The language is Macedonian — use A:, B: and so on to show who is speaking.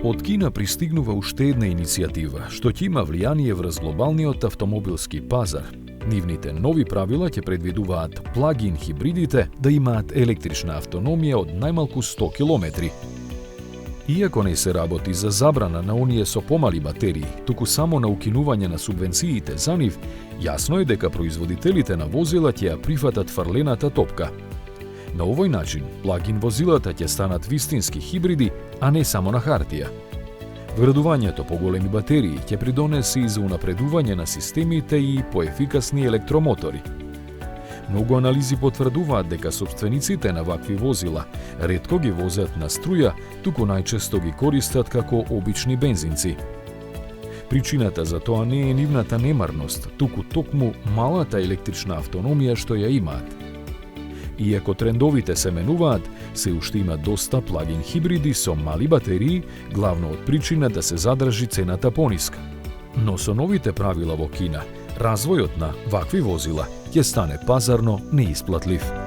A: Од Кина пристигнува уште една иницијатива, што ќе има влијание врз глобалниот автомобилски пазар. Нивните нови правила ќе предвидуваат плагин хибридите да имаат електрична автономија од најмалку 100 километри. Иако не се работи за забрана на оние со помали батерии, туку само на укинување на субвенциите за нив, јасно е дека производителите на возила ќе ја прифатат фрлената топка. На овој начин, плагин возилата ќе станат вистински хибриди, а не само на хартија. Вградувањето по големи батерии ќе придонесе и за унапредување на системите и поефикасни електромотори. Многу анализи потврдуваат дека собствениците на вакви возила ретко ги возат на струја, туку најчесто ги користат како обични бензинци. Причината за тоа не е нивната немарност, туку токму малата електрична автономија што ја имаат. Иако трендовите се менуваат, се уште има доста плагин хибриди со мали батерии, главно од причина да се задржи цената пониска. Но со новите правила во Кина, развојот на вакви возила ќе стане пазарно неисплатлив.